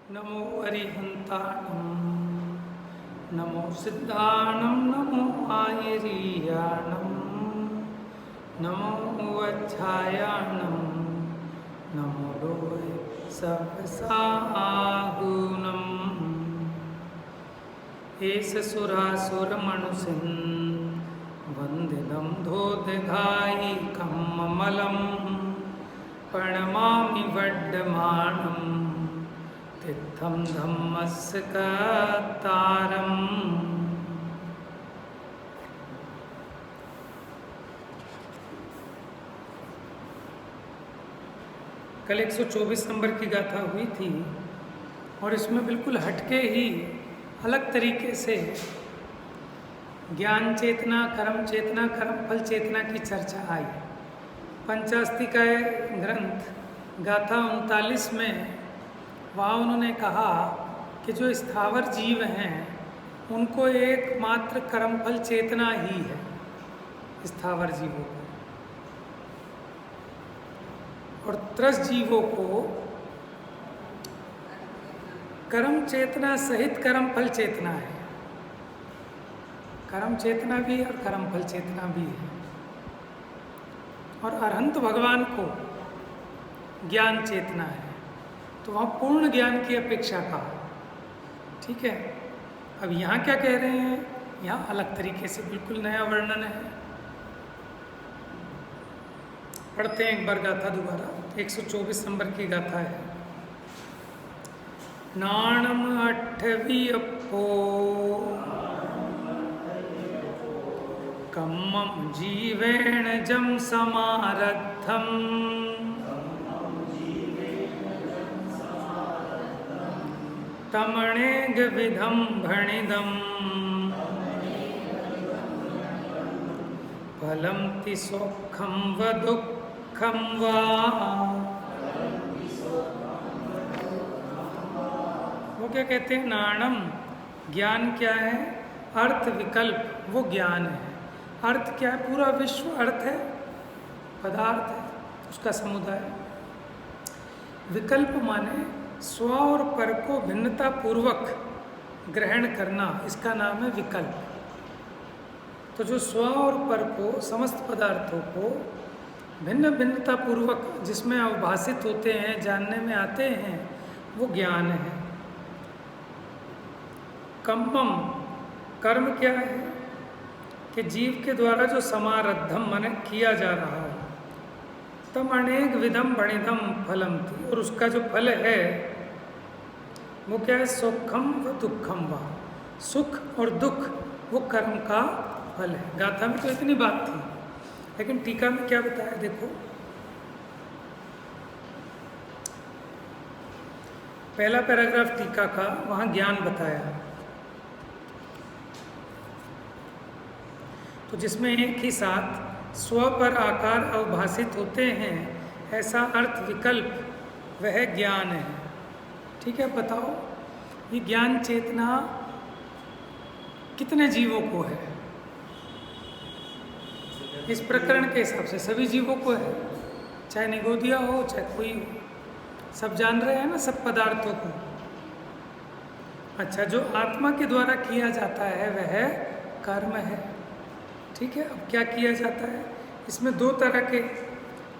नमो अरिहंताणं नमो सिद्धाणं नमो आयरीयाणं नमो वच्छायाणं नमो लोय सवसाहुनं एष सुरासुरमणुसिं वन्दिनं धोदघायिकं ममलं प्रणमामि वड्डमानं तित्थं धम्मस्य कर्तारम्। कल 124 नंबर की गाथा हुई थी और इसमें बिल्कुल हटके ही अलग तरीके से ज्ञान चेतना, कर्म चेतना, कर्म फल चेतना की चर्चा आई। पंचास्तिकाय ग्रंथ गाथा 39 में वहाँ उन्होंने कहा कि जो स्थावर जीव हैं उनको एकमात्र कर्मफल चेतना ही है, स्थावर जीवों को, और त्रस जीवों को कर्म चेतना सहित कर्मफल चेतना है। कर्म चेतना भी और कर्मफल चेतना भी है। और अरहंत भगवान को ज्ञान चेतना है, तो वहाँ पूर्ण ज्ञान की अपेक्षा का। ठीक है, अब यहाँ क्या कह रहे हैं, यहाँ अलग तरीके से बिल्कुल नया वर्णन है। पढ़ते हैं एक बार गाथा दोबारा। 124 नंबर की गाथा है। नाणम अठवी अपो कम्मम जीवेण जम समारद्धम तमणेग विधम भणिदम फलम ति सौखम व दुखम वा। वो क्या कहते हैं, नाणम ज्ञान क्या है, अर्थ विकल्प वो ज्ञान है। अर्थ क्या है, पूरा विश्व अर्थ है, पदार्थ है, उसका समुदाय। विकल्प माने स्व और पर को भिन्नता पूर्वक ग्रहण करना, इसका नाम है विकल्प। तो जो स्व और पर को, समस्त पदार्थों को भिन्न भिन्नता पूर्वक जिसमें अवभाषित होते हैं, जानने में आते हैं, वो ज्ञान है। कम्मम कर्म क्या है कि जीव के द्वारा जो समारद्धम माने किया जा रहा है, तम अनेक विधम भणिधम फलम थी, और उसका जो फल है वो क्या है, सुखम व दुखम व, सुख और दुख वो कर्म का फल है। गाथा में तो इतनी बात थी, लेकिन टीका में क्या बताया देखो। पहला पैराग्राफ टीका का, वहाँ ज्ञान बताया, तो जिसमें एक ही साथ स्व पर आकार अवभाषित होते हैं, ऐसा अर्थ विकल्प वह ज्ञान है। ठीक है, बताओ ये ज्ञान चेतना कितने जीवों को है? इस प्रकरण के हिसाब से सभी जीवों को है, चाहे निगोदिया हो चाहे कोई हो, सब जान रहे हैं ना सब पदार्थों को। अच्छा, जो आत्मा के द्वारा किया जाता है वह कर्म है। ठीक है, अब क्या किया जाता है, इसमें दो तरह के,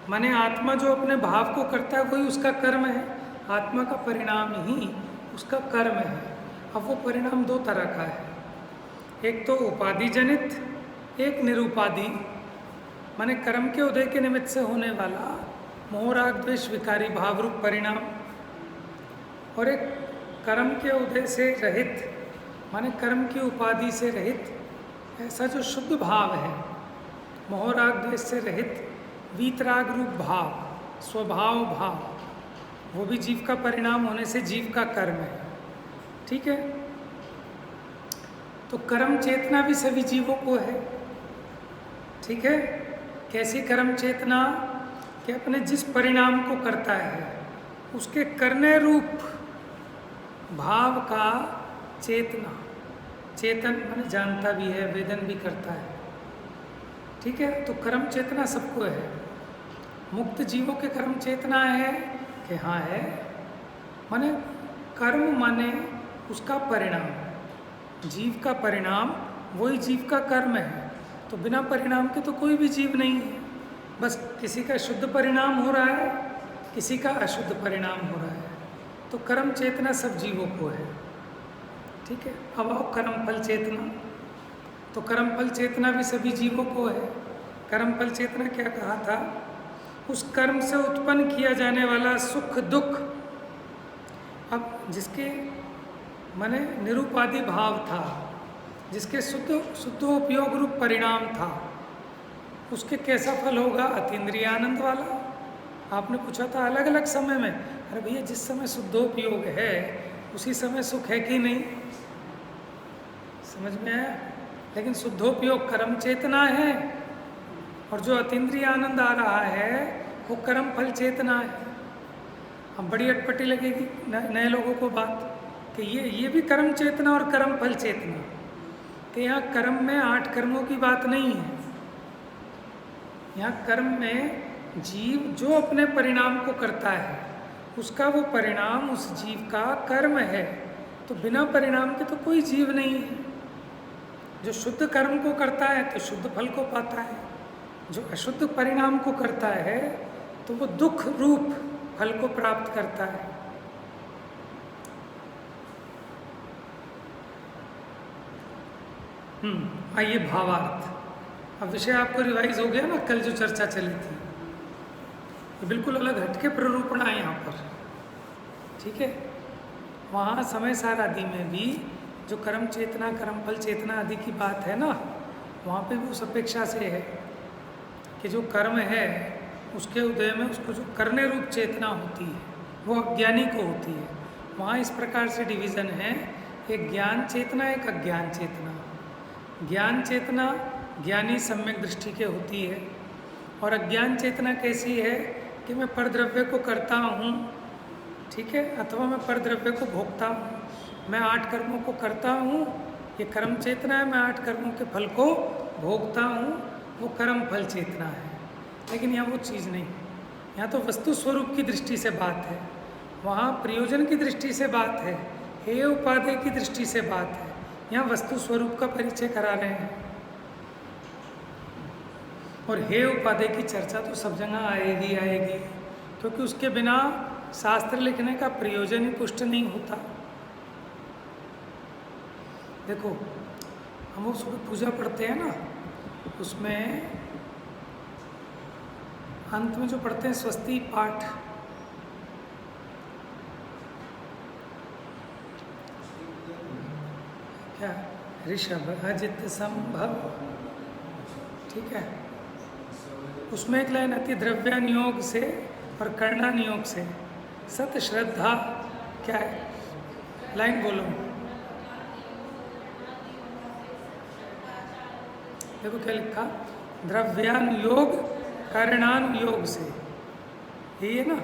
माने आत्मा जो अपने भाव को करता है वही उसका कर्म है, आत्मा का परिणाम ही उसका कर्म है। अब वो परिणाम दो तरह का है, एक तो उपाधि जनित, एक निरुपाधि, माने कर्म के उदय के निमित्त से होने वाला मोह राग द्वेष विकारी भाव रूप परिणाम, और एक कर्म के उदय से रहित, माने कर्म की उपाधि से रहित ऐसा जो शुद्ध भाव है, मोह राग द्वेष से रहित वीतराग रूप भाव, स्वभाव भाव, वो भी जीव का परिणाम होने से जीव का कर्म है। ठीक है, तो कर्म चेतना भी सभी जीवों को है। ठीक है, कैसी कर्म चेतना कि अपने जिस परिणाम को करता है उसके करने रूप भाव का चेतना, चेतन माने जानता भी है, वेदन भी करता है। ठीक है, तो कर्म चेतना सबको है। मुक्त जीवों के कर्म चेतना है कि हाँ है, माने कर्म माने उसका परिणाम, जीव का परिणाम वही जीव का कर्म है। तो बिना परिणाम के तो कोई भी जीव नहीं है। बस किसी का शुद्ध परिणाम हो रहा है, किसी का अशुद्ध परिणाम हो रहा है। तो कर्म चेतना सब जीवों को है। ठीक है, अब आओ कर्म फल चेतना। तो कर्म फल चेतना भी सभी जीवों को है। कर्म फल चेतना क्या कहा था? उस कर्म से उत्पन्न किया जाने वाला सुख दुख, अब जिसके माने निरूपाधि भाव था, जिसके शुद्धोपयोग रूप परिणाम था, उसके कैसा फल होगा? अतीन्द्रिय आनंद वाला। आपने पूछा था अलग अलग समय में, अरे भैया जिस समय शुद्धोपयोग है उसी समय सुख है कि नहीं? समझ में आया? लेकिन शुद्धोपयोग कर्म चेतना है, और जो अतीन्द्रिय आनंद आ रहा है वो कर्म फल चेतना है। अब बड़ी अटपटी लगेगी नए लोगों को बात कि ये भी कर्म चेतना और कर्म फल चेतना। तो यहाँ कर्म में 8 कर्मों की बात नहीं है। यहाँ कर्म में जीव जो अपने परिणाम को करता है उसका वो परिणाम उस जीव का कर्म है। तो बिना परिणाम के तो कोई जीव नहीं है। जो शुद्ध कर्म को करता है तो शुद्ध फल को पाता है, जो अशुद्ध परिणाम को करता है तो वो दुख रूप फल को प्राप्त करता है। आइए भावार्थ। अब विषय आपको रिवाइज हो गया ना, कल जो चर्चा चली थी, ये बिल्कुल अलग हटके प्ररूपण है यहाँ पर। ठीक है, वहाँ समय सार आदि में भी जो कर्म चेतना कर्म फल चेतना आदि की बात है ना, वहाँ पे भी उस अपेक्षा से है कि जो कर्म है उसके उदय में उसको जो करने रूप चेतना होती है वो अज्ञानी को होती है। वहाँ इस प्रकार से डिवीज़न है, एक ज्ञान चेतना एक अज्ञान चेतना। ज्ञान चेतना ज्ञानी सम्यक दृष्टि के होती है, और अज्ञान चेतना कैसी है कि मैं परद्रव्य को करता हूँ, ठीक है, अथवा मैं परद्रव्य को भोगता हूँ। मैं 8 कर्मों को करता हूँ, ये कर्म चेतना है। मैं 8 कर्मों के फल को भोगता हूँ, वो कर्म फल चेतना है। लेकिन यहाँ वो चीज़ नहीं, यहाँ तो वस्तु स्वरूप की दृष्टि से बात है, वहाँ प्रयोजन की दृष्टि से बात है, हेय उपादेय की दृष्टि से बात है। यहाँ वस्तु स्वरूप का परिचय करा रहे हैं, और हेय उपादेय की चर्चा तो सब जगह आएगी आएगी, क्योंकि उसके बिना शास्त्र लिखने का प्रयोजन ही पुष्ट नहीं होता। देखो, हम लोग सुबह पूजा पढ़ते हैं ना, उसमें अंत में जो पढ़ते हैं स्वस्ति पाठ, क्या ऋषभ अजित संभव, ठीक है, उसमें एक लाइन आती है द्रव्यानुयोग से और कर्णानुयोग से सत श्रद्धा, क्या है लाइन बोलो, देखो क्या लिखा, द्रव्यानुयोग कर्णानुयोग से, यही है ना।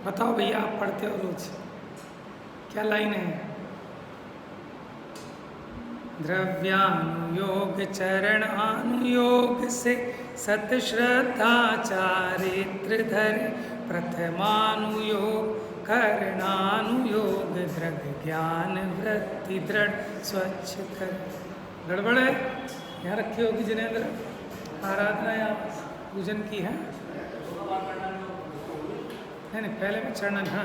बताओ भैया, आप पढ़ते हो रोज, क्या लाइन है? द्रव्यानुयोग चरणानुयोग से सत श्रद्धा चारित्र धर, प्रथमानुयोग कर्णानुयोग दृढ़ ज्ञान वृत्ति दृढ़ स्वच्छ कर। गड़बड़ है, यहाँ रखी होगी जिनेंद्र, आराधना या पूजन की है? नहीं, पहले में चरण, हाँ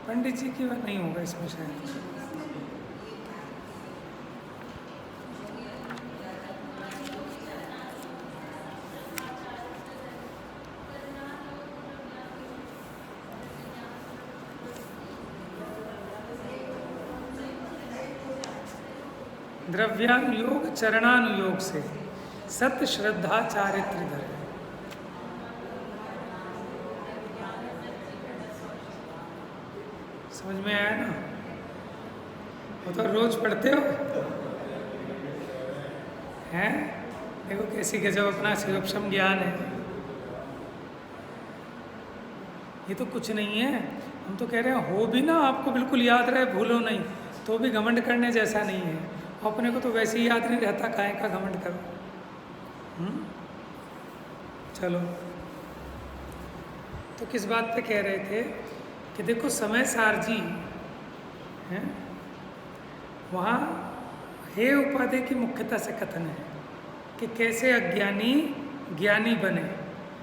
पंडित जी की बात नहीं होगा इसमें शायद। द्रव्यानुयोग चरणानुयोग से सत श्रद्धा चारित्र धर। समझ में आया ना? वो तो रोज पढ़ते हो हैं? देखो कैसी गजब अपना शिवोपम ज्ञान है। ये तो कुछ नहीं है, हम तो कह रहे हैं हो भी ना, आपको बिल्कुल याद रहे, भूलो नहीं, तो भी घमंड करने जैसा नहीं है। अपने को तो वैसे ही याद नहीं रहता, काहे का घमंड करो। चलो, तो किस बात पे कह रहे थे कि देखो समय सार जी हैं, वहाँ हे उपाधि की मुख्यता से कथन है कि कैसे अज्ञानी ज्ञानी बने,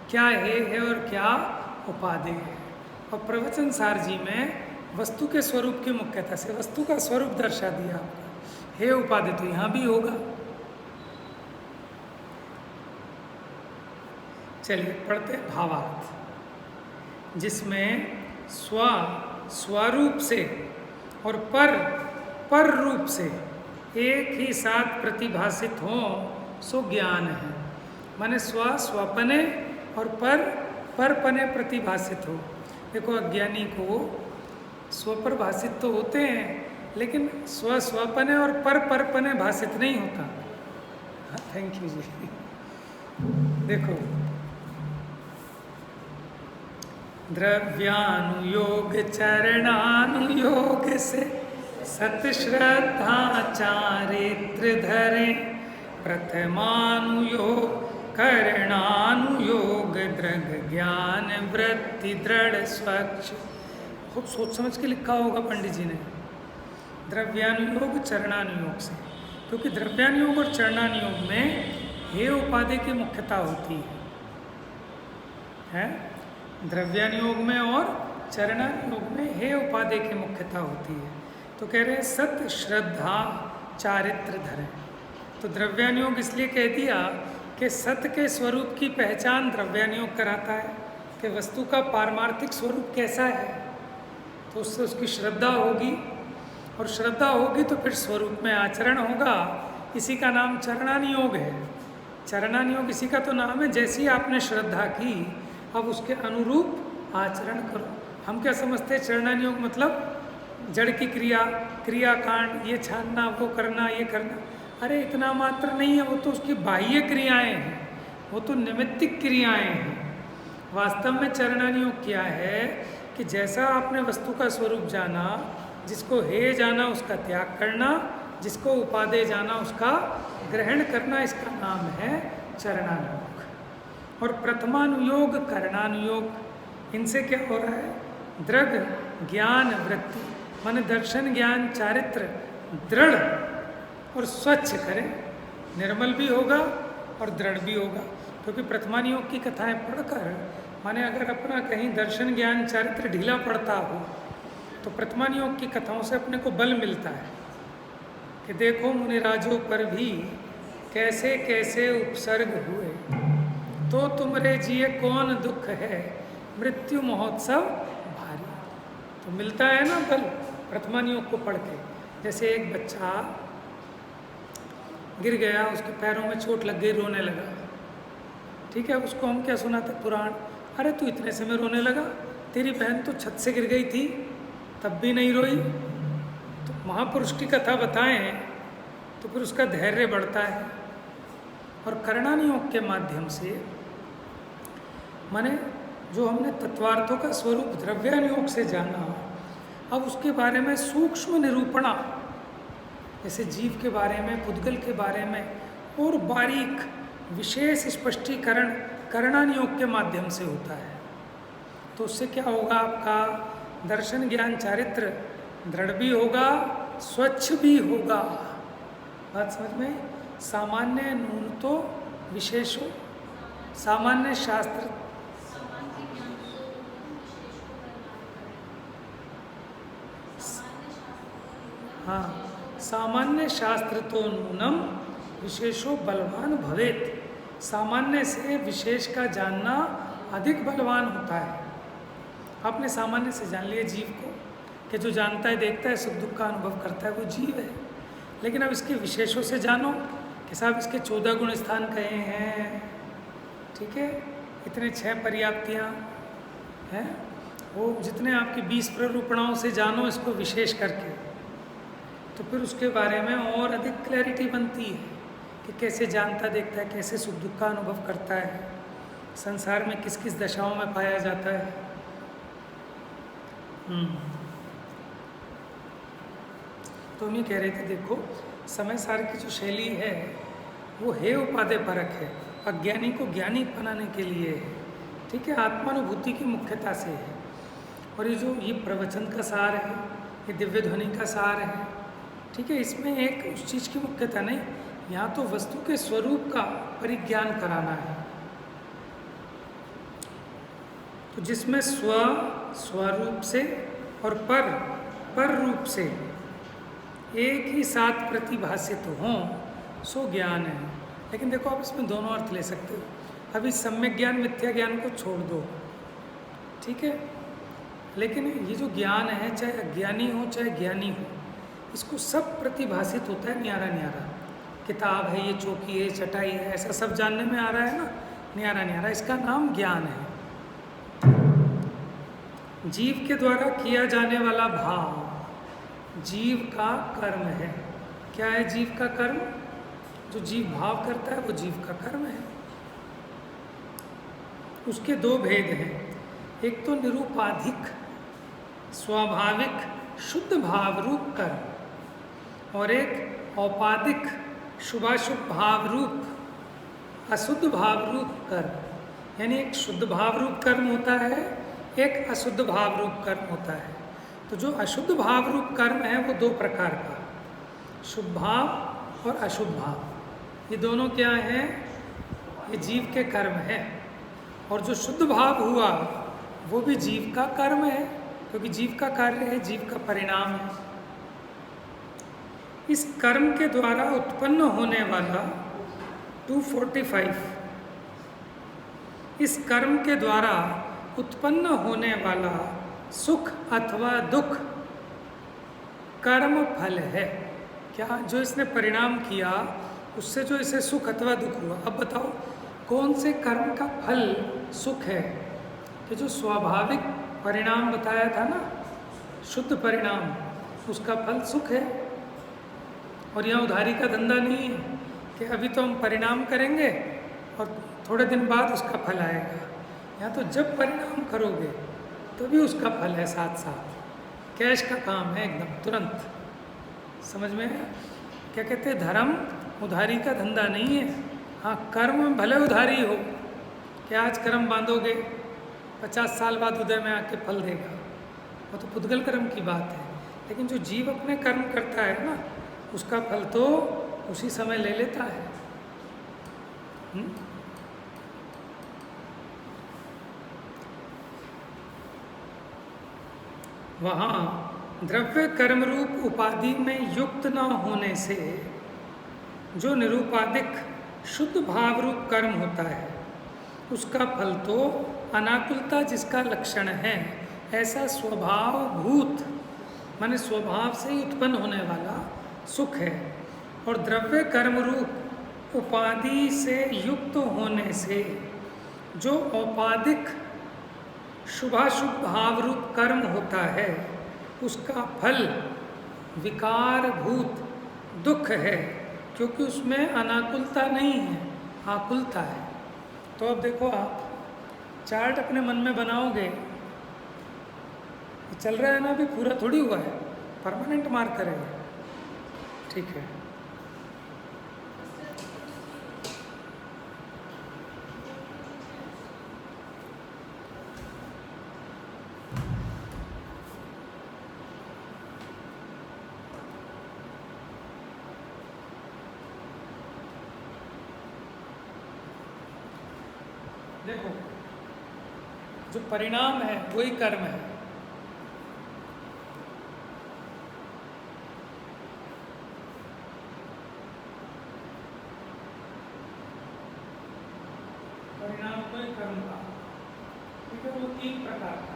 क्या है और क्या उपाधि है। और प्रवचन सार जी में वस्तु के स्वरूप की मुख्यता से वस्तु का स्वरूप दर्शा दिया आपको। हे उपाधि तो यहाँ भी होगा। चलिए पढ़ते हैं भावार्थ, जिसमें स्वरूप से और पर रूप से एक ही साथ प्रतिभासित हो सो ज्ञान है। माने स्वपने और परपने प्रतिभासित हो। देखो अज्ञानी को स्वपर भाषित तो होते हैं, लेकिन स्वपने और परपने भाषित नहीं होता। हाँ, थैंक यू जी। देखो, द्रव्यानुयोग चरणानुयोग से सत श्रद्धा चारित्र धरे, प्रथमानुयोग करणानुयोग दृढ़ ज्ञान वृत्ति दृढ़ स्वच्छ। खूब सोच समझ के लिखा होगा पंडित जी ने। द्रव्यानुयोग चरणानुयोग से, क्योंकि द्रव्यानुयोग और चरणानुयोग में हे उपाधि की मुख्यता होती है। द्रव्यानुयोग में और चरणानुयोग में हे उपाधि की मुख्यता होती है। तो कह रहे हैं सत श्रद्धा चारित्र धरे। तो द्रव्यानुयोग इसलिए कह दिया कि सत्य के स्वरूप की पहचान द्रव्यानुयोग कराता है कि वस्तु का पारमार्थिक स्वरूप कैसा है, तो उससे उसकी श्रद्धा होगी, और श्रद्धा होगी तो फिर स्वरूप में आचरण होगा। इसी का नाम चरणानुयोग है। चरणानुयोग इसी का तो नाम है। जैसी आपने श्रद्धा की, अब उसके अनुरूप आचरण करो। हम क्या समझते हैं चरणानुयोग मतलब जड़ की क्रियाकांड, ये छानना, वो करना, ये करना। अरे इतना मात्र नहीं है, वो तो उसकी बाह्य क्रियाएं हैं, वो तो निमित्तिक क्रियाएं हैं। वास्तव में चरणानुयोग क्या है कि जैसा आपने वस्तु का स्वरूप जाना, जिसको हे जाना उसका त्याग करना, जिसको उपादेय जाना उसका ग्रहण करना, इसका नाम है चरणानुयोग। और प्रथमानुयोग करणानुयोग, इनसे क्या हो रहा है? दृढ़ ज्ञान वृत्ति, माने दर्शन ज्ञान चारित्र दृढ़ और स्वच्छ करें। निर्मल भी होगा और दृढ़ भी होगा। क्योंकि प्रथमानुयोग की कथाएं पढ़कर, माने अगर अपना कहीं दर्शन ज्ञान चारित्र ढीला पड़ता हो, तो प्रथमानुयोग की कथाओं से अपने को बल मिलता है कि देखो मुनिराजों पर भी कैसे कैसे उपसर्ग हुए, तो तुमरे जिए कौन दुख है, मृत्यु महोत्सव भारी। तो मिलता है ना बल प्रथमानुयोग को पढ़ के। जैसे एक बच्चा गिर गया, उसके पैरों में चोट लग गई, रोने लगा, ठीक है, उसको हम क्या सुनाते पुराण, अरे तू इतने समय रोने लगा, तेरी बहन तो छत से गिर गई थी तब भी नहीं रोई। तो महापुरुष की कथा बताएं तो फिर उसका धैर्य बढ़ता है। और करणानुयोग के माध्यम से, माने जो हमने तत्वार्थों का स्वरूप द्रव्यानुयोग से जाना, अब उसके बारे में सूक्ष्म निरूपणा, जैसे जीव के बारे में, पुद्गल के बारे में और बारीक विशेष स्पष्टीकरण करणानुयोग के माध्यम से होता है। तो उससे क्या होगा? आपका दर्शन ज्ञान चारित्र दृढ़ भी होगा, स्वच्छ भी होगा। बात समझ में? सामान्य नून तो विशेषो, सामान्य शास्त्र, हाँ, सामान्य शास्त्र तो नूनम विशेषो बलवान भवेत। सामान्य से विशेष का जानना अधिक बलवान होता है। आपने सामान्य से जान लिया जीव को कि जो जानता है, देखता है, सुख दुख का अनुभव करता है, वो जीव है। लेकिन अब इसके विशेषों से जानो कि साहब इसके 14 गुण स्थान कहे हैं, ठीक है, इतने 6 पर्याप्तियाँ हैं, वो जितने आपकी 20 प्ररूपणाओं से जानो इसको विशेष करके, तो फिर उसके बारे में और अधिक क्लैरिटी बनती है कि कैसे जानता देखता है, कैसे सुख दुख का अनुभव करता है, संसार में किस किस दशाओं में पाया जाता है। हम्म। तो उन्हीं कह रहे थे, देखो समय सार की जो शैली है वो है उपादेय परक है, अज्ञानी को ज्ञानी बनाने के लिए है, ठीक है, आत्मानुभूति की मुख्यता से है। और ये प्रवचन का सार है, ये दिव्य ध्वनि का सार है, ठीक है, इसमें एक उस चीज़ की मुख्यता नहीं, यहाँ तो वस्तु के स्वरूप का परिज्ञान कराना है। तो जिसमें स्वरूप से और पर रूप से एक ही साथ प्रतिभासित हों सो ज्ञान है। लेकिन देखो आप इसमें दोनों अर्थ ले सकते हो। अभी सम्यक ज्ञान मिथ्या ज्ञान को छोड़ दो, ठीक है, लेकिन ये जो ज्ञान है, चाहे अज्ञानी हो चाहे ज्ञानी हो, इसको सब प्रतिभासित होता है न्यारा न्यारा। किताब है, ये चौकी है, चटाई है, ऐसा सब जानने में आ रहा है ना, न्यारा न्यारा, इसका नाम ज्ञान है। जीव के द्वारा किया जाने वाला भाव जीव का कर्म है। क्या है जीव का कर्म? जो जीव भाव करता है वो जीव का कर्म है। उसके दो भेद हैं, एक तो निरूपाधिक स्वाभाविक शुद्ध भाव रूप कर्म, और एक औपाधिक शुभाशुभ भाव रूप अशुद्ध भाव रूप कर्म। यानी एक शुद्ध भाव रूप कर्म होता है, एक अशुद्ध भाव रूप कर्म होता है। तो जो अशुद्ध भाव रूप कर्म है वो दो प्रकार का, शुभ भाव और अशुभ भाव, ये दोनों क्या हैं? ये जीव के कर्म है। और जो शुद्ध भाव हुआ वो भी जीव का कर्म है, क्योंकि जीव का कार्य है, जीव का परिणाम है। इस कर्म के द्वारा उत्पन्न होने वाला 245, इस कर्म के द्वारा उत्पन्न होने वाला सुख अथवा दुख कर्म फल है। क्या? जो इसने परिणाम किया उससे जो इसे सुख अथवा दुख हुआ। अब बताओ कौन से कर्म का फल सुख है? कि जो स्वाभाविक परिणाम बताया था ना, शुद्ध परिणाम, उसका फल सुख है। और यहाँ उधारी का धंधा नहीं है कि अभी तो हम परिणाम करेंगे और थोड़े दिन बाद उसका फल आएगा। यहाँ तो जब परिणाम करोगे तभी उसका फल है, साथ साथ कैश का काम है, एकदम तुरंत। समझ में? क्या कहते हैं? धर्म उधारी का धंधा नहीं है। हाँ, कर्म में भले उधारी हो कि आज कर्म बांधोगे 50 साल बाद उदय में आके फल देगा, वो तो पुद्गल कर्म की बात है। लेकिन जो जीव अपने कर्म करता है ना, उसका फल तो उसी समय ले लेता है। वहाँ द्रव्य कर्म रूप उपाधि में युक्त न होने से जो निरूपाधिक शुद्ध भाव रूप कर्म होता है, उसका फल तो अनाकुलता जिसका लक्षण है, ऐसा स्वभाव भूत माने स्वभाव से ही उत्पन्न होने वाला सुख है। और द्रव्य कर्म रूप उपाधि से युक्त होने से जो औपाधिक शुभाशुभ भाव रूप कर्म होता है, उसका फल विकार भूत दुख है, क्योंकि उसमें अनाकुलता नहीं है, आकुलता है। तो अब देखो, आप चार्ट अपने मन में बनाओगे, चल रहा है ना, अभी पूरा थोड़ी हुआ है, परमानेंट मार्कर है, ठीक है। देखो, जो परिणाम है वही कर्म है। परिणाम कोई कर्म का, ठीक है। वो 3 प्रकार का,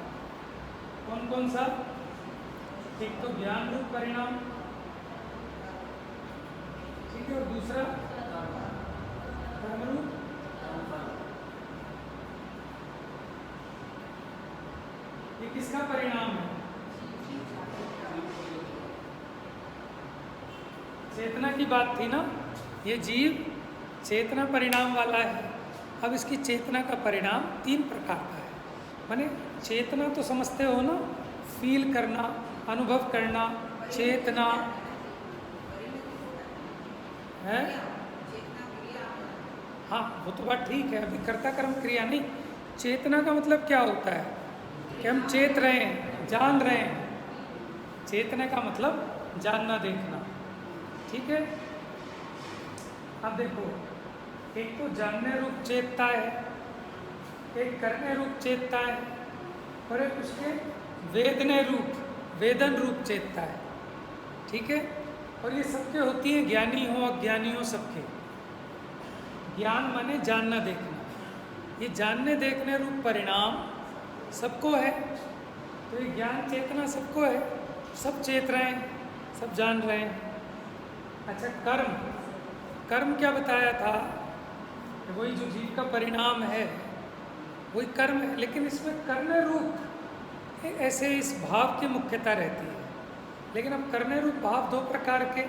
कौन कौन सा? एक तो ज्ञान रूप परिणाम, ठीक है, और दूसरा कर्म रूप, ये किसका परिणाम है? चेतना की बात थी ना, ये जीव चेतना परिणाम वाला है। अब इसकी चेतना का परिणाम 3 प्रकार का है। माने चेतना तो समझते हो ना, फील करना, अनुभव करना, चेतना है। हाँ, वो तो बात ठीक है, अभी कर्ता कर्म क्रिया नहीं। चेतना का मतलब क्या होता है कि हम चेत रहे हैं, जान रहे हैं। चेतना का मतलब जानना, देखना। ठीक है। अब देखो, एक तो जानने रूप चेतता है, एक करने रूप चेतता है, और एक उसके वेदने रूप, वेदन रूप चेतता है। ठीक है। और ये सबके होती है, ज्ञानी हो अज्ञानी हो सबके। ज्ञान माने जानना देखना, ये जानने देखने रूप परिणाम सबको है। तो ये ज्ञान चेतना सबको है, सब चेत रहे हैं, सब जान रहे हैं। अच्छा, कर्म, कर्म क्या बताया था? वही जो जीव का परिणाम है वही कर्म है, लेकिन इसमें करने रूप ऐसे इस भाव की मुख्यता रहती है। लेकिन अब करने रूप भाव दो प्रकार के,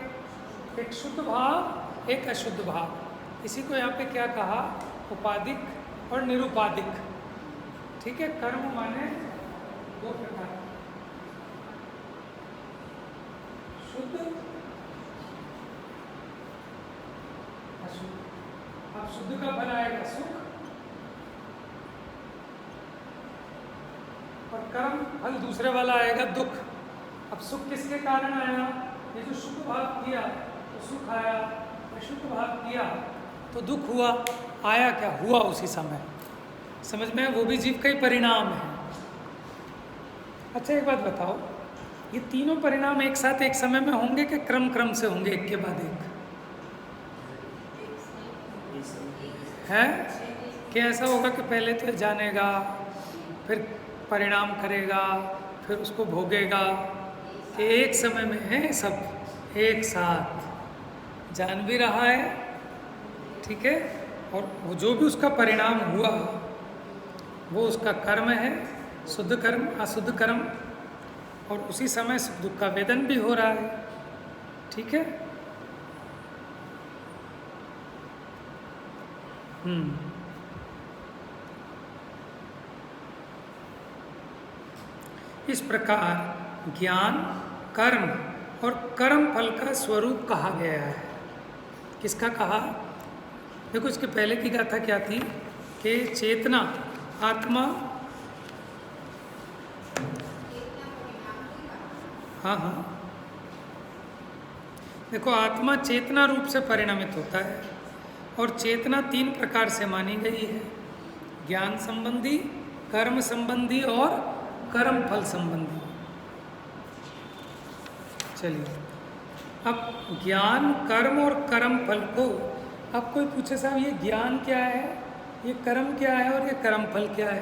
एक शुद्ध भाव, एक अशुद्ध भाव। इसी को यहाँ पे क्या कहा? उपाधिक और निरुपाधिक। ठीक है। कर्म माने दो प्रकार, शुद्ध अशुद्ध। अब शुद्ध का फल आएगा सुख, और कर्म फल दूसरे वाला आएगा दुख। अब सुख किसके कारण आया? ये जो शुद्ध भाव किया तो सुख आया, अशुद्ध भाव किया तो दुख हुआ। आया क्या? हुआ उसी समय। समझ में? वो भी जीव का ही परिणाम है। अच्छा, एक बात बताओ, ये तीनों परिणाम एक साथ एक समय में होंगे कि क्रम क्रम से होंगे, एक के बाद एक? है कि ऐसा होगा कि पहले तो जानेगा, फिर परिणाम करेगा, फिर उसको भोगेगा, कि एक समय में है सब एक साथ जान भी रहा है। ठीक है। और वो जो भी उसका परिणाम हुआ वो उसका कर्म है, शुद्ध कर्म अशुद्ध कर्म, और उसी समय सुख दुख का वेदन भी हो रहा है। ठीक है। इस प्रकार ज्ञान, कर्म और कर्म फल का स्वरूप कहा गया है। किसका कहा? देखो, इसके पहले की गाथा क्या थी कि चेतना आत्मा, हाँ हाँ, देखो, आत्मा चेतना रूप से परिणमित होता है, और चेतना तीन प्रकार से मानी गई है: ज्ञान संबंधी, कर्म संबंधी और कर्म फल संबंधी। चलिए, अब ज्ञान, कर्म और कर्म फल को, अब कोई पूछे साहब ये ज्ञान क्या है, ये कर्म क्या है और ये कर्म फल क्या है,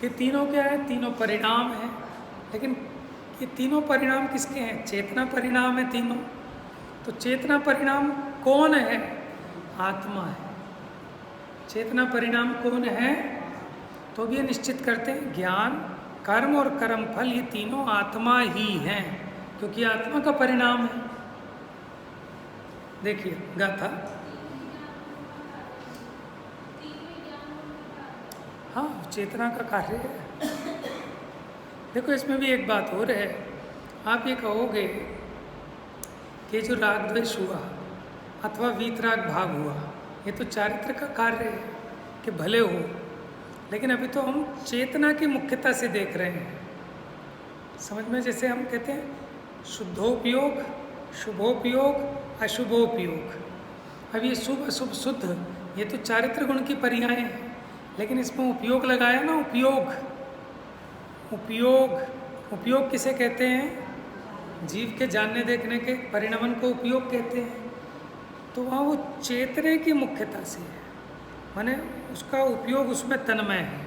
कि तीनों क्या है? तीनों परिणाम हैं। लेकिन ये तीनों परिणाम किसके हैं? चेतना परिणाम है तीनों। तो चेतना परिणाम कौन है? आत्मा है। चेतना परिणाम कौन है? तो भी ये निश्चित करते हैं, ज्ञान, कर्म और कर्म फल ये तीनों आत्मा ही हैं, क्योंकि आत्मा का परिणाम है। देखिए गाथा, हाँ, चेतना का कार्य है। देखो, इसमें भी एक बात और है। आप ये कहोगे कि जो राग द्वेष हुआ अथवा वीतराग भाव हुआ, ये तो चारित्र का कार्य है कि भले हो, लेकिन अभी तो हम चेतना की मुख्यता से देख रहे हैं। समझ में? जैसे हम कहते हैं शुद्धोपयोग, शुभोपयोग, अशुभोपयोग। अब ये शुभ अशुभ शुद्ध, ये तो चारित्र गुण की पर्याय हैं, लेकिन इसमें उपयोग लगाया ना, उपयोग। उपयोग, उपयोग किसे कहते हैं? जीव के जानने देखने के परिणमन को उपयोग कहते हैं। तो वहाँ वो चेतने की मुख्यता से है, माने उसका उपयोग उसमें तन्मय है।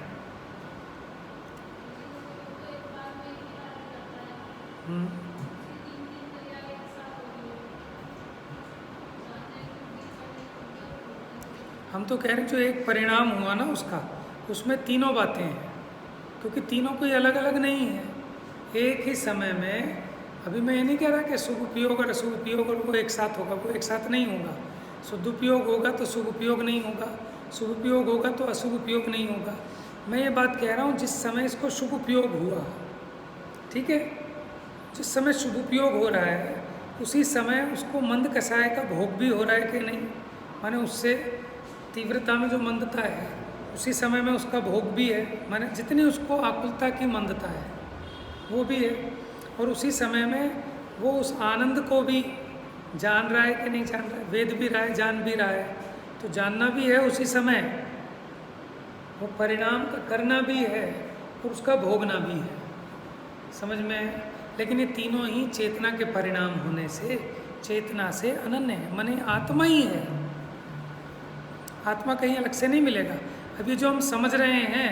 हम तो कह रहे हैं जो एक परिणाम हुआ ना उसका, उसमें तीनों बातें हैं, क्योंकि तीनों कोई अलग अलग नहीं है। एक ही समय में, अभी मैं ये नहीं कह रहा कि शुभ उपयोग और अशुभ उपयोग और वो एक साथ होगा, वो एक साथ नहीं होगा। शुद्ध उपयोग होगा तो शुभ उपयोग नहीं होगा, शुभ उपयोग होगा तो अशुभ उपयोग नहीं होगा। मैं ये बात कह रहा हूँ जिस समय इसको शुभ उपयोग हुआ, ठीक है। जिस समय शुभ उपयोग हो रहा है उसी समय उसको मंद कषाय का भोग भी हो रहा है कि नहीं, माने उससे तीव्रता में जो मंदता है उसी समय में उसका भोग भी है, माने जितनी उसको आकुलता की मंदता है वो भी है, और उसी समय में वो उस आनंद को भी जान रहा है कि नहीं जान रहा है, वेद भी रहा है जान भी रहा है, तो जानना भी है उसी समय, वो परिणाम का करना भी है और उसका भोगना भी है, समझ में है। लेकिन ये तीनों ही चेतना के परिणाम होने से चेतना से अनन्य है, माने आत्मा ही है, आत्मा कहीं अलग से नहीं मिलेगा। अभी जो हम समझ रहे हैं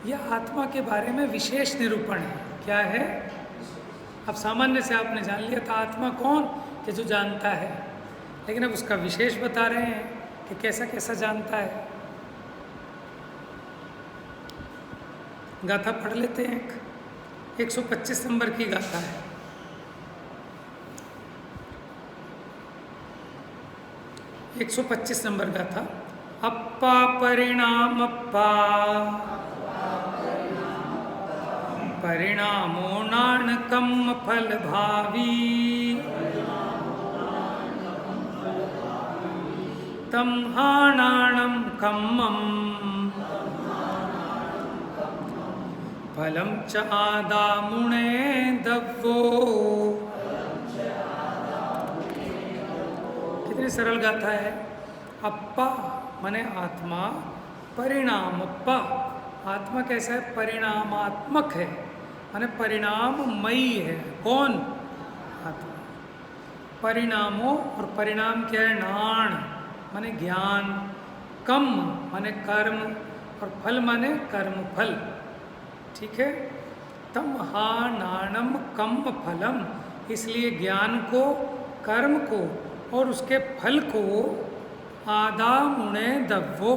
यह आत्मा के बारे में विशेष निरूपण है। क्या है? अब सामान्य से आपने जान लिया था आत्मा कौन, कि जो जानता है, लेकिन अब उसका विशेष बता रहे हैं कि कैसा कैसा जानता है। गाथा पढ़ लेते हैं। 125 नंबर की गाथा है। एक 125 नंबर गाथा। अप्पा परिणाम अप्पा परिणामो नाणकम फल भावी तम हाणाणम कम्मम फलम च आदामुणे दव्वो। कितनी सरल गाथा है। अप्पा माने आत्मा, परिणाम अप्पा, आत्मा कैसा है? परिणामात्मक है, माने परिणाममयी है। कौन? आत्मा। परिणामों, और परिणाम क्या है? नाण माने ज्ञान, कम माने कर्म, और फल माने कर्म फल। ठीक है। तम हा नाणम कम फलम, इसलिए ज्ञान को, कर्म को और उसके फल को आदा मुणे दव्वो,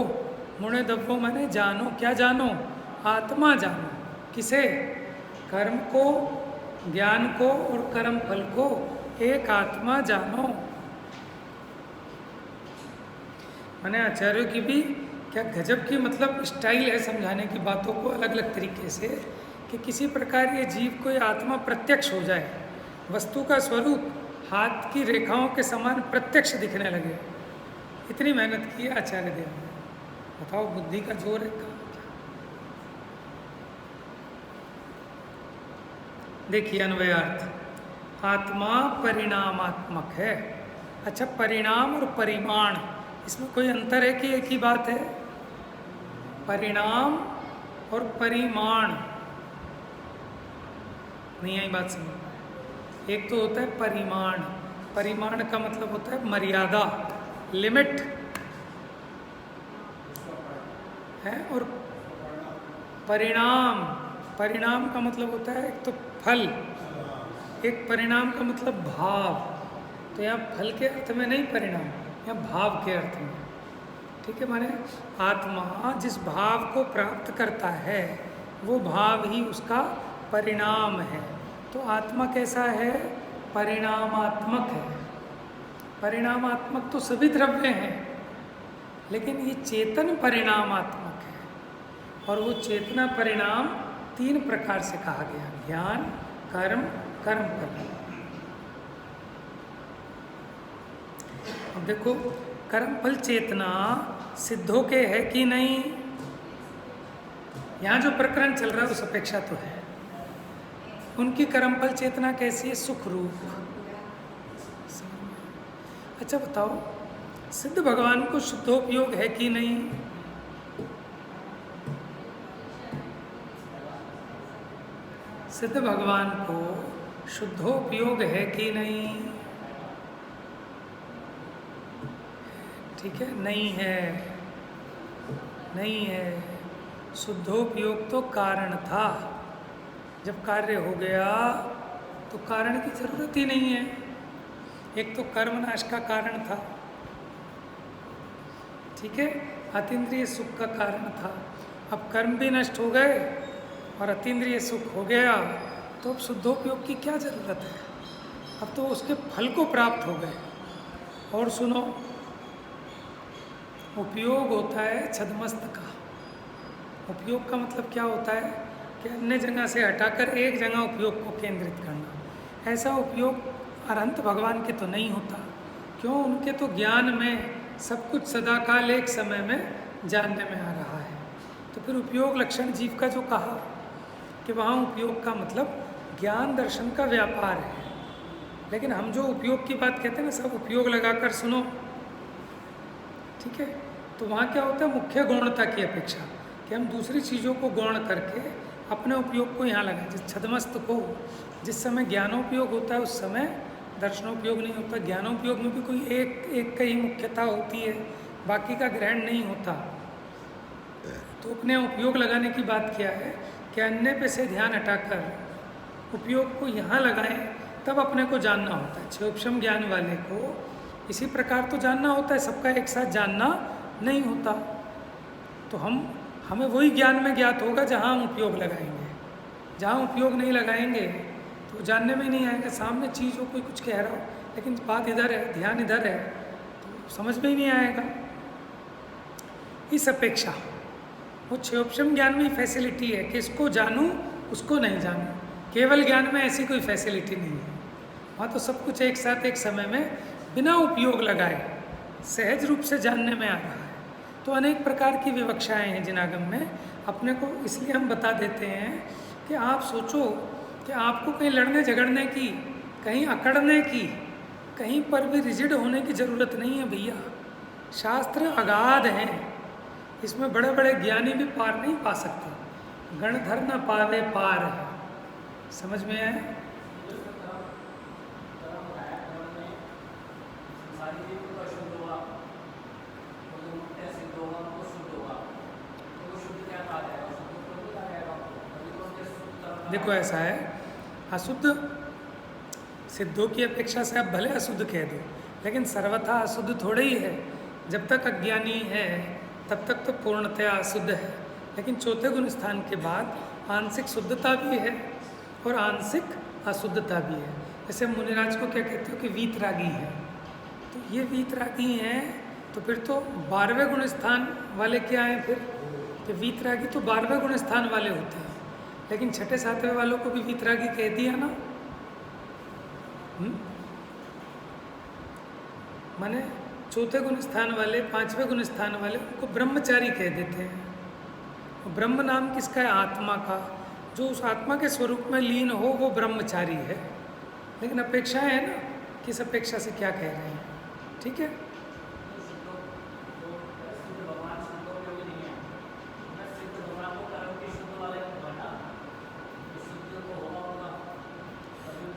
मुणे दव्वो माने जानो। क्या जानो? आत्मा जानो। किसे? कर्म को, ज्ञान को और कर्म फल को एक आत्मा जानो। माने आचार्यों की भी क्या गजब की मतलब स्टाइल है समझाने की बातों को अलग अलग तरीके से, कि किसी प्रकार ये जीव को ये आत्मा प्रत्यक्ष हो जाए, वस्तु का स्वरूप हाथ की रेखाओं के समान प्रत्यक्ष दिखने लगे। इतनी मेहनत की है आचार्य देव ने। बताओ बुद्धि का जोर है कहाँ? देखिए अन्वयार्थ। आत्मा परिणामात्मक है। अच्छा, परिणाम और परिमाण, इसमें कोई अंतर है कि एक ही बात है? परिणाम और परिमाण, नहीं आई बात समझ। एक तो होता है परिमाण, परिमाण का मतलब होता है मर्यादा, लिमिट है, और परिणाम, परिणाम का मतलब होता है एक तो फल, एक परिणाम का मतलब भाव। तो यहाँ फल के अर्थ में नहीं परिणाम, यहाँ भाव के अर्थ में। ठीक है। माने आत्मा जिस भाव को प्राप्त करता है वो भाव ही उसका परिणाम है। तो आत्मा कैसा है? परिणामात्मक है। परिणामात्मक तो सभी द्रव्य हैं, लेकिन ये चेतन परिणामात्मक है, और वो चेतना परिणाम 3 प्रकार से कहा गया: ज्ञान, कर्म, कर्म फल। अब देखो, कर्म फल चेतना सिद्धों के है कि नहीं? यहाँ जो प्रकरण चल रहा है उस अपेक्षा तो है। उनकी कर्म फल चेतना कैसी है? सुख रूप। अच्छा बताओ, सिद्ध भगवान को शुद्धोपयोग है कि नहीं? सिद्ध भगवान को शुद्धोपयोग है कि नहीं? ठीक है, नहीं है, नहीं है। शुद्धोपयोग तो कारण था, जब कार्य हो गया तो कारण की जरूरत ही नहीं है। एक तो कर्मनाश का कारण था, ठीक है, अतीन्द्रिय सुख का कारण था। अब कर्म भी नष्ट हो गए और अतीन्द्रिय सुख हो गया, तो अब शुद्धोपयोग की क्या जरूरत है? अब तो उसके फल को प्राप्त हो गए। और सुनो, उपयोग होता है छदमस्त का। उपयोग का मतलब क्या होता है? कि अन्य जगह से हटाकर एक जगह उपयोग को केंद्रित करना। ऐसा उपयोग अरहंत भगवान के तो नहीं होता, क्यों? उनके तो ज्ञान में सब कुछ सदाकाल एक समय में जानने में आ रहा है। तो फिर उपयोग लक्षण जीव का जो कहा कि वहाँ उपयोग का मतलब ज्ञान दर्शन का व्यापार है, लेकिन हम जो उपयोग की बात कहते हैं ना, सब उपयोग लगाकर सुनो, ठीक है? तो वहाँ क्या होता है, मुख्य गौणता की अपेक्षा कि हम दूसरी चीज़ों को गौण करके अपने उपयोग को यहाँ लगाएं। जिस छदमस्त को जिस समय ज्ञानोपयोग होता है उस समय दर्शनोपयोग नहीं होता। ज्ञानोपयोग में भी कोई एक का ही मुख्यता होती है, बाकी का ग्रहण नहीं होता। तो अपने उपयोग लगाने की बात किया है कि अन्य पे से ध्यान हटाकर उपयोग को यहाँ लगाएं, तब अपने को जानना होता है। क्षोभम ज्ञान वाले को इसी प्रकार तो जानना होता है, सबका एक साथ जानना नहीं होता। तो हमें वही ज्ञान में ज्ञात होगा जहाँ हम उपयोग लगाएंगे। जहाँ उपयोग नहीं लगाएंगे तो जानने में ही नहीं आएगा। सामने चीज़ हो, कोई कुछ कह रहा हो, लेकिन बात इधर है, ध्यान इधर है, तो समझ में ही नहीं आएगा। इस अपेक्षा वो क्षोभम ज्ञान में फैसिलिटी है कि इसको जानूँ उसको नहीं जानूँ। केवल ज्ञान में ऐसी कोई फैसिलिटी नहीं है। वहाँ तो सब कुछ एक साथ एक समय में बिना उपयोग लगाए सहज रूप से जानने में आ रहा है। तो अनेक प्रकार की विवक्षाएं हैं जिनागम में। अपने को इसलिए हम बता देते हैं कि आप सोचो कि आपको कहीं लड़ने झगड़ने की, कहीं अकड़ने की, कहीं पर भी रिजिड होने की ज़रूरत नहीं है भैया। शास्त्र अगाध हैं, इसमें बड़े बड़े ज्ञानी भी पार नहीं पा सकते। गणधर न पावे पार है। समझ में आया? देखो ऐसा है, अशुद्ध सिद्धों की अपेक्षा से आप भले अशुद्ध कह दो, लेकिन सर्वथा अशुद्ध थोड़े ही है। जब तक अज्ञानी है तब तक तो पूर्णतया अशुद्ध है। लेकिन चौथे गुण स्थान के बाद आंशिक शुद्धता भी है और आंशिक अशुद्धता भी है। जैसे मुनिराज को क्या कहते हो कि वीतरागी है, तो ये वीतरागी हैं, तो फिर तो 12वें गुण स्थान वाले क्या हैं फिर? कि वीतरागी तो 12वें गुण स्थान वाले होते हैं, लेकिन छठे सातवें वालों को भी वीतरागी कह दिया ना। माने चौथे गुण स्थान वाले, 5वें गुण स्थान वाले उनको ब्रह्मचारी कह देते हैं। ब्रह्म नाम किसका है? आत्मा का। जो उस आत्मा के स्वरूप में लीन हो वो ब्रह्मचारी है। लेकिन अपेक्षा है ना, किस अपेक्षा से क्या कह रहे हैं, ठीक है?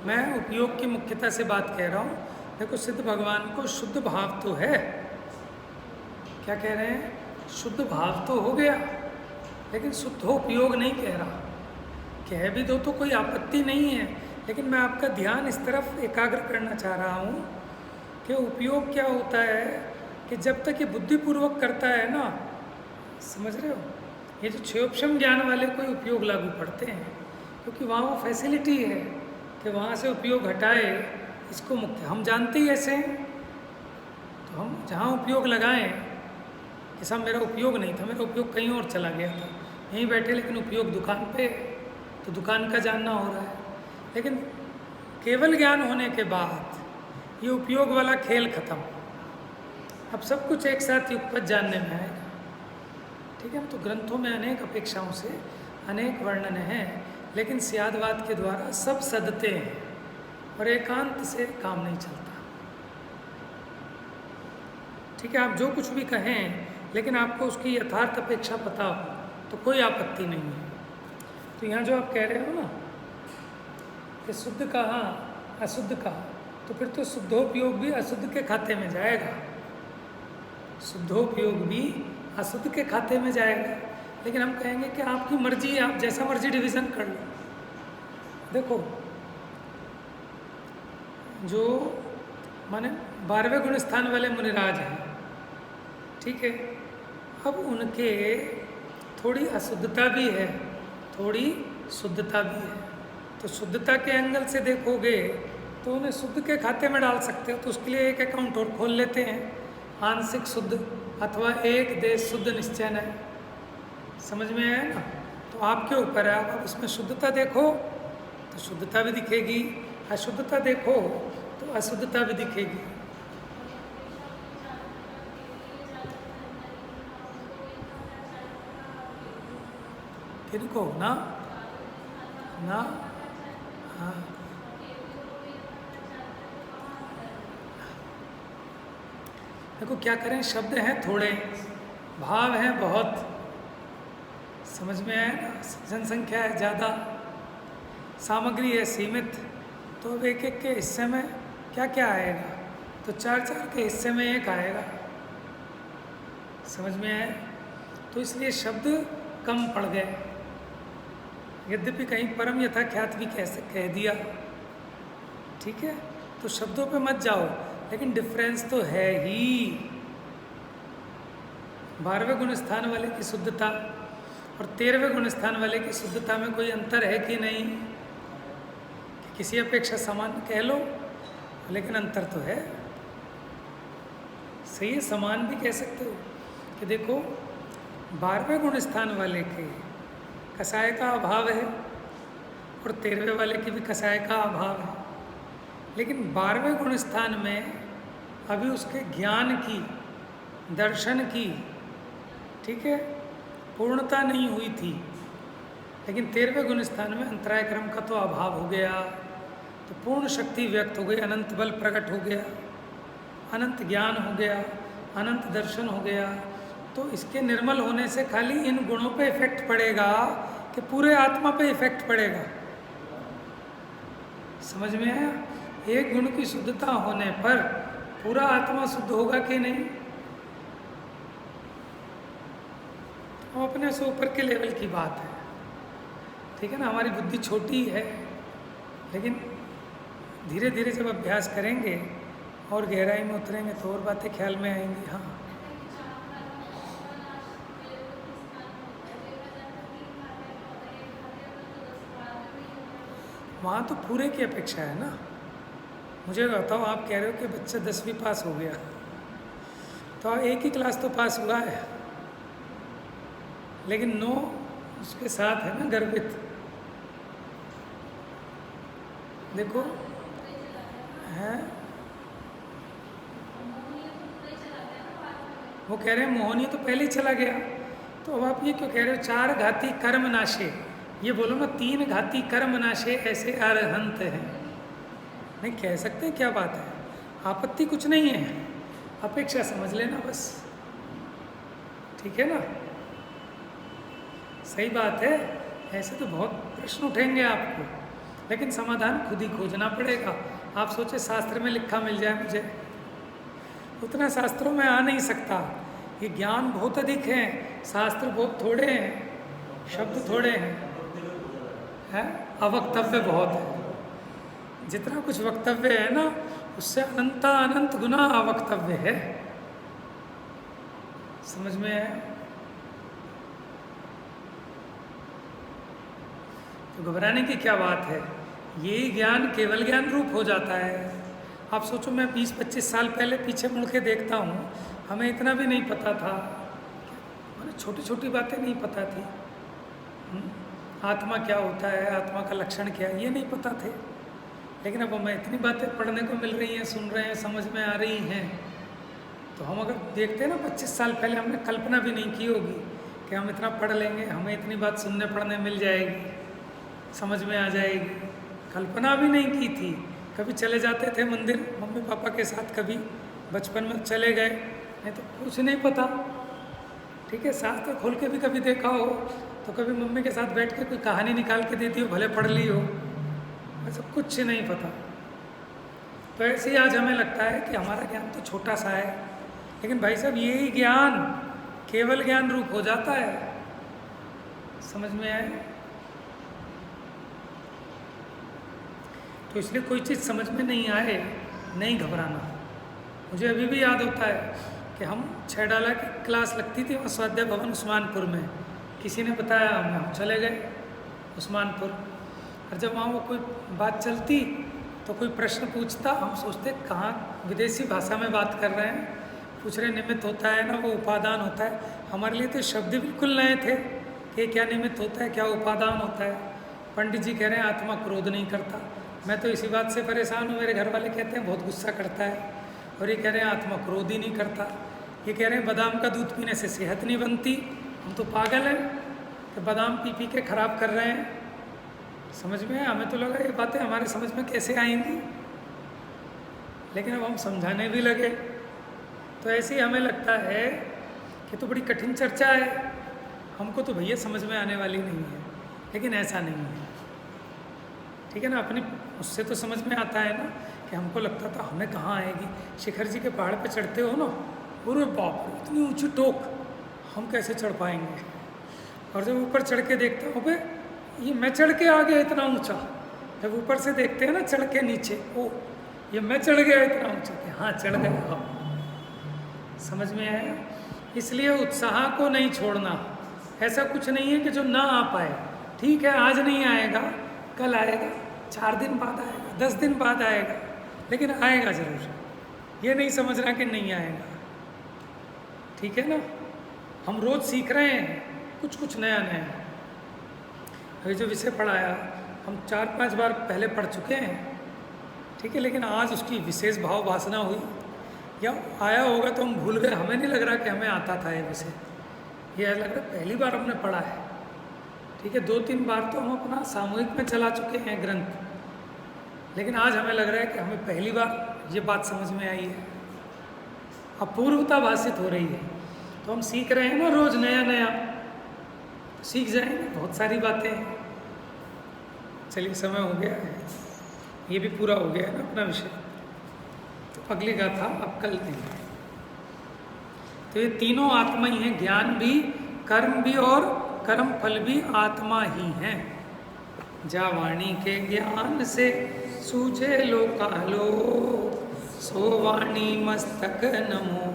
मैं उपयोग की मुख्यता से बात कह रहा हूँ। देखो, सिद्ध भगवान को शुद्ध भाव तो है। क्या कह रहे हैं? शुद्ध भाव तो हो गया, लेकिन शुद्ध उपयोग नहीं कह रहा। कह भी दो तो कोई आपत्ति नहीं है, लेकिन मैं आपका ध्यान इस तरफ एकाग्र करना चाह रहा हूँ कि उपयोग क्या होता है कि जब तक ये बुद्धिपूर्वक करता है ना, समझ रहे हो? ये जो क्षोभम ज्ञान वाले कोई उपयोग लागू पड़ते हैं, क्योंकि वहाँ वो फैसिलिटी है कि वहाँ से उपयोग हटाए, इसको मुख्य हम जानते ही ऐसे हैं। तो हम जहाँ उपयोग लगाएं कि साहब मेरा उपयोग नहीं था, मेरा उपयोग कहीं और चला गया था, यहीं बैठे, लेकिन उपयोग दुकान पे, तो दुकान का जानना हो रहा है। लेकिन केवल ज्ञान होने के बाद ये उपयोग वाला खेल खत्म। अब सब कुछ एक साथ युगपत जानने में आएगा, ठीक है? तो ग्रंथों में अनेक अपेक्षाओं से अनेक वर्णन हैं, लेकिन सियादवाद के द्वारा सब सदते हैं और एकांत से काम नहीं चलता, ठीक है? आप जो कुछ भी कहें, लेकिन आपको उसकी यथार्थ अपेक्षा पता हो तो कोई आपत्ति नहीं है। तो यहाँ जो आप कह रहे हो ना कि शुद्ध कहा अशुद्ध कहा, तो फिर तो शुद्धोपयोग भी अशुद्ध के खाते में जाएगा, शुद्धोपयोग भी अशुद्ध के खाते में जाएगा। लेकिन हम कहेंगे कि आपकी मर्जी, आप जैसा मर्जी डिवीज़न कर लो। देखो, जो माने 12वें गुण स्थान वाले मुनिराज हैं, ठीक है? अब उनके थोड़ी अशुद्धता भी है, थोड़ी शुद्धता भी है। तो शुद्धता के एंगल से देखोगे तो उन्हें शुद्ध के खाते में डाल सकते हो, तो उसके लिए एक अकाउंट और खोल लेते हैं, आंशिक शुद्ध अथवा एक देश शुद्ध निश्चय है। समझ में आया ना? तो आपके ऊपर है, आप उसमें शुद्धता देखो तो शुद्धता भी दिखेगी, अशुद्धता देखो तो अशुद्धता भी दिखेगी। किनको ना ना, हाँ देखो क्या करें, शब्द हैं थोड़े, भाव हैं बहुत, समझ में आए ना, जनसंख्या है ज़्यादा, सामग्री है सीमित, तो अब एक एक के हिस्से में क्या क्या आएगा, तो चार चार के हिस्से में एक आएगा, समझ में आए। तो इसलिए शब्द कम पड़ गए, यद्यपि कहीं परम यथाख्यात भी कह दिया, ठीक है। तो शब्दों पे मत जाओ, लेकिन डिफरेंस तो है ही। 12वें गुण स्थान वाले की शुद्धता और 13वें गुण स्थान वाले की शुद्धता में कोई अंतर है कि नहीं, कि किसी अपेक्षा समान कह लो, लेकिन अंतर तो है। सही है, समान भी कह सकते हो कि देखो 12वें गुण स्थान वाले के कसाय का अभाव है और 13वें वाले की भी कसाय का अभाव है, लेकिन 12वें गुण स्थान में अभी उसके ज्ञान की, दर्शन की, ठीक है, पूर्णता नहीं हुई थी। लेकिन 13वें गुण स्थान में अंतराय क्रम का तो अभाव हो गया, तो पूर्ण शक्ति व्यक्त हो गई, अनंत बल प्रकट हो गया, अनंत ज्ञान हो गया, अनंत दर्शन हो गया। तो इसके निर्मल होने से खाली इन गुणों पे इफेक्ट पड़ेगा कि पूरे आत्मा पे इफेक्ट पड़ेगा, समझ में आया। एक गुण की शुद्धता होने पर पूरा आत्मा शुद्ध होगा कि नहीं, तो अपने से ऊपर के लेवल की बात है, ठीक है ना। हमारी बुद्धि छोटी है, लेकिन धीरे धीरे जब अभ्यास करेंगे और गहराई में उतरेंगे तो और बातें ख्याल में आएंगी। हाँ, वहाँ तो पूरे की अपेक्षा है ना। मुझे बताओ, आप कह रहे हो कि बच्चा 10वीं पास हो गया, तो एक ही क्लास तो पास हुआ है, लेकिन 9 उसके साथ है ना गर्भित। देखो है, वो कह रहे हैं मोहनी तो पहले ही चला गया, तो अब आप ये क्यों कह रहे हो 4 घाती कर्म नाशे, ये बोलो ना 3 घाती कर्म नाशे ऐसे अरहंत हैं। नहीं कह सकते, क्या बात है, आपत्ति कुछ नहीं है, अपेक्षा समझ लेना बस, ठीक है ना। सही बात है, ऐसे तो बहुत प्रश्न उठेंगे आपको, लेकिन समाधान खुद ही खोजना पड़ेगा। आप सोचे शास्त्र में लिखा मिल जाए मुझे, उतना शास्त्रों में आ नहीं सकता। ये ज्ञान बहुत अधिक है, शास्त्र बहुत थोड़े हैं, शब्द थोड़े हैं, अवक्तव्य बहुत है। जितना कुछ वक्तव्य है ना, उससे अनंता अनंत गुना अवक्तव्य है, समझ में है। तो घबराने की क्या बात है, यही ज्ञान केवल ज्ञान रूप हो जाता है। आप सोचो, मैं 20-25 साल पहले पीछे मुड़ के देखता हूँ, हमें इतना भी नहीं पता था, मैंने छोटी छोटी बातें नहीं पता थी, आत्मा क्या होता है, आत्मा का लक्षण क्या है, ये नहीं पता थे। लेकिन अब हमें इतनी बातें पढ़ने को मिल रही हैं, सुन रहे हैं, समझ में आ रही हैं। तो हम अगर देखते हैं ना, 25 साल पहले हमने कल्पना भी नहीं की होगी कि हम इतना पढ़ लेंगे, हमें इतनी बात सुनने पढ़ने मिल जाएगी, समझ में आ जाएगी। कल्पना भी नहीं की थी। कभी चले जाते थे मंदिर मम्मी पापा के साथ, कभी बचपन में चले गए, नहीं तो कुछ नहीं पता, ठीक है। शास्त्र खोल के भी कभी देखा हो, तो कभी मम्मी के साथ बैठ के कोई कहानी निकाल के देती हो, भले पढ़ ली हो, ऐसा कुछ नहीं पता। तो ऐसे ही आज हमें लगता है कि हमारा ज्ञान तो छोटा सा है, लेकिन भाई साहब यही ज्ञान केवल ज्ञान रूप हो जाता है, समझ में आए। तो इसलिए कोई चीज़ समझ में नहीं आए, नहीं घबराना। मुझे अभी भी याद होता है कि हम 6 डाला की क्लास लगती थी वहाँ स्वाध्याय भवन उस्मानपुर में, किसी ने बताया हमें, हम चले गए उस्मानपुर। और जब वहाँ वो कोई बात चलती तो कोई प्रश्न पूछता, हम सोचते कहाँ विदेशी भाषा में बात कर रहे हैं, पूछ रहे, निमित्त होता है ना, वो उपादान होता है। हमारे लिए तो शब्द बिल्कुल नए थे कि क्या निमित्त होता है, क्या उपादान होता है। पंडित जी कह रहे हैं आत्मा क्रोध नहीं करता। मैं तो इसी बात से परेशान हूँ, मेरे घर वाले कहते हैं बहुत गुस्सा करता है, और ये कह रहे हैं आत्मा क्रोध ही नहीं करता। ये कह रहे हैं बादाम का दूध पीने से सेहत नहीं बनती। हम तो पागल हैं कि बादाम पी पी के खराब कर रहे हैं। समझ में है? हमें तो लगा ये बातें हमारे समझ में कैसे आएंगी, लेकिन अब हम समझाने भी लगे तो ऐसे ही हमें लगता है कि तो बड़ी कठिन चर्चा है, हमको तो भैया समझ में आने वाली नहीं है। लेकिन ऐसा नहीं है, ठीक है ना। अपनी उससे तो समझ में आता है ना कि हमको लगता था हमें कहाँ आएगी। शिखर जी के पहाड़ पे चढ़ते हो ना, अरे बाप रे इतनी ऊंची टोक, हम कैसे चढ़ पाएंगे। और जब ऊपर चढ़ के देखते हो बे ये मैं चढ़ के आ गया इतना ऊंचा। जब ऊपर से देखते हैं ना चढ़ के नीचे, ओ ये मैं चढ़ गया इतना ऊंचा, कि हाँ चढ़ गए हम। समझ में आया? इसलिए उत्साह को नहीं छोड़ना। ऐसा कुछ नहीं है कि जो ना आ पाए, ठीक है आज नहीं आएगा, कल आएगा, 4 दिन बाद आएगा, 10 दिन बाद आएगा, लेकिन आएगा ज़रूर। ये नहीं समझना कि नहीं आएगा, ठीक है ना। हम रोज़ सीख रहे हैं कुछ कुछ नया नया। अभी जो विषय पढ़ाया हम 4-5 बार पहले पढ़ चुके हैं, ठीक है, लेकिन आज उसकी विशेष भाव वासना हुई या आया होगा तो हम भूल गए। हमें नहीं लग रहा कि हमें आता था ये विषय, ये लग रहा है पहली बार हमने पढ़ा है, ठीक है। 2-3 बार तो हम अपना सामूहिक में चला चुके हैं ग्रंथ, लेकिन आज हमें लग रहा है कि हमें पहली बार ये बात समझ में आई है, अपूर्वता भाषित हो रही है। तो हम सीख रहे हैं ना रोज़ नया नया, सीख जाएंगे बहुत सारी बातें हैं। चलिए समय हो गया है, ये भी पूरा हो गया है ना अपना विषय। तो अगली गाथा अब कल देंगे। तो ये तीनों आत्मा ही हैं, ज्ञान भी, कर्म भी और कर्म फल भी आत्मा ही हैं। जा वाणी के ज्ञान से सूझे लोकालो, सो वाणी मस्तक नमो।